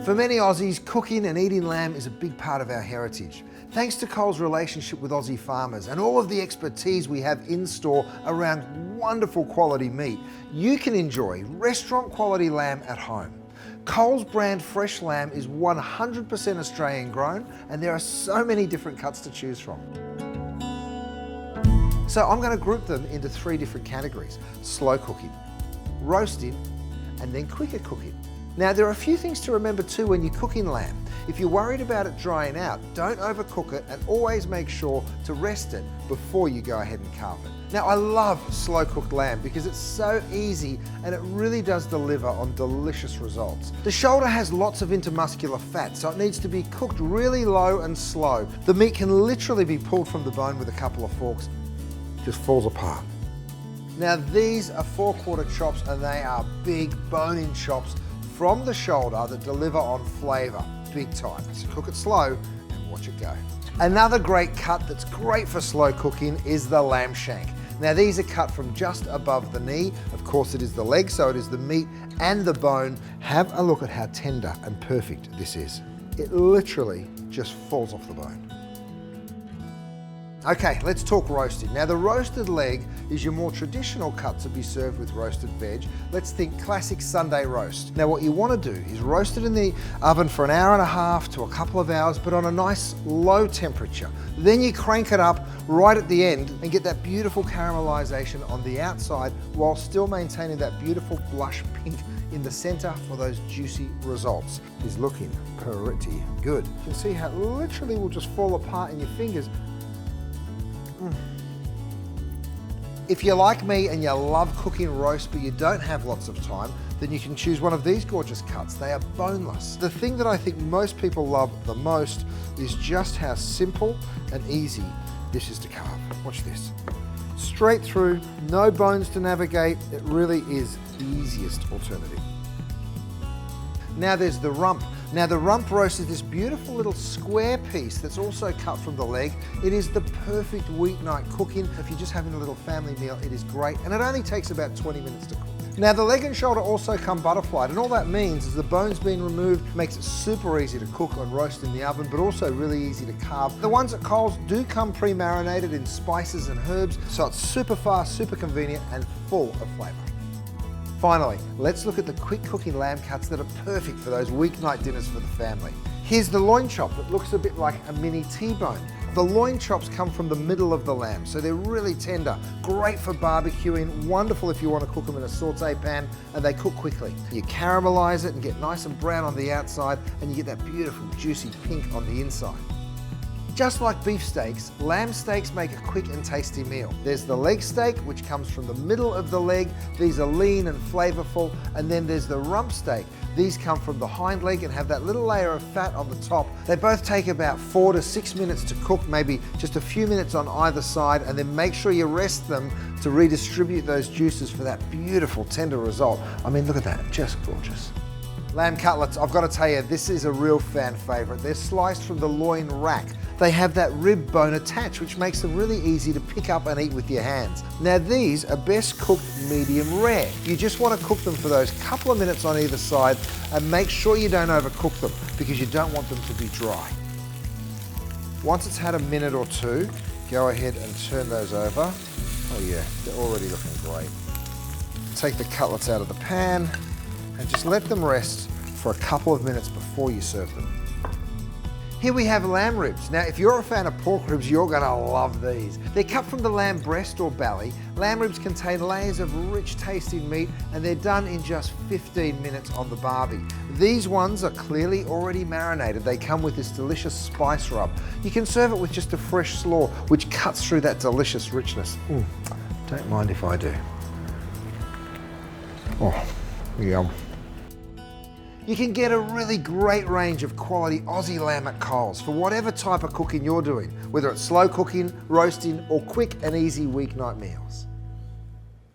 For many Aussies, cooking and eating lamb is a big part of our heritage. Thanks to Coles' relationship with Aussie farmers and all of the expertise we have in store around wonderful quality meat, you can enjoy restaurant quality lamb at home. Coles brand fresh lamb is 100% Australian grown, and there are so many different cuts to choose from. So I'm going to group them into 3 different categories: slow cooking, roasting, and then quicker cooking. Now there are a few things to remember too when you're cooking lamb. If you're worried about it drying out, don't overcook it, and always make sure to rest it before you go ahead and carve it. Now I love slow cooked lamb because it's so easy and it really does deliver on delicious results. The shoulder has lots of intermuscular fat, so it needs to be cooked really low and slow. The meat can literally be pulled from the bone with a couple of forks. It just falls apart. Now these are 4/4 chops, and they are big bone-in chops from the shoulder that deliver on flavour big time. So cook it slow and watch it go. Another great cut that's great for slow cooking is the lamb shank. Now these are cut from just above the knee. Of course it is the leg, so it is the meat and the bone. Have a look at how tender and perfect this is. It literally just falls off the bone. Okay, let's talk roasting. Now the roasted leg is your more traditional cut to be served with roasted veg. Let's think classic Sunday roast. Now what you want to do is roast it in the oven for an hour and a half to a couple of hours, but on a nice low temperature. Then you crank it up right at the end and get that beautiful caramelization on the outside while still maintaining that beautiful blush pink in the center for those juicy results. It's looking pretty good. You can see how it literally will just fall apart in your fingers. If you're like me and you love cooking roast but you don't have lots of time, then you can choose one of these gorgeous cuts. They are boneless. The thing that I think most people love the most is just how simple and easy this is to carve. Watch this. Straight through, no bones to navigate. It really is the easiest alternative. Now there's the rump. Now the rump roast is this beautiful little square piece that's also cut from the leg. It is the perfect weeknight cooking. If you're just having a little family meal, it is great, and it only takes about 20 minutes to cook. Now the leg and shoulder also come butterflied, and all that means is the bones being removed makes it super easy to cook and roast in the oven, but also really easy to carve. The ones at Coles do come pre-marinated in spices and herbs, so it's super fast, super convenient, and full of flavour. Finally, let's look at the quick cooking lamb cuts that are perfect for those weeknight dinners for the family. Here's the loin chop that looks a bit like a mini T-bone. The loin chops come from the middle of the lamb, so they're really tender. Great for barbecuing, wonderful if you want to cook them in a saute pan, and they cook quickly. You caramelize it and get nice and brown on the outside, and you get that beautiful juicy pink on the inside. Just like beef steaks, lamb steaks make a quick and tasty meal. There's the leg steak, which comes from the middle of the leg. These are lean and flavorful. And then there's the rump steak. These come from the hind leg and have that little layer of fat on the top. They both take about 4 to 6 minutes to cook, maybe just a few minutes on either side, and then make sure you rest them to redistribute those juices for that beautiful tender result. I mean, look at that, just gorgeous. Lamb cutlets, I've got to tell you, this is a real fan favorite. They're sliced from the loin rack. They have that rib bone attached, which makes them really easy to pick up and eat with your hands. Now these are best cooked medium rare. You just want to cook them for those couple of minutes on either side, and make sure you don't overcook them because you don't want them to be dry. Once it's had a minute or two, go ahead and turn those over. Oh yeah, they're already looking great. Take the cutlets out of the pan and just let them rest for a couple of minutes before you serve them. Here we have lamb ribs. Now, if you're a fan of pork ribs, you're gonna love these. They're cut from the lamb breast or belly. Lamb ribs contain layers of rich tasting meat, and they're done in just 15 minutes on the barbie. These ones are clearly already marinated. They come with this delicious spice rub. You can serve it with just a fresh slaw, which cuts through that delicious richness. Don't mind if I do. Oh, yum. You can get a really great range of quality Aussie lamb at Coles for whatever type of cooking you're doing, whether it's slow cooking, roasting, or quick and easy weeknight meals.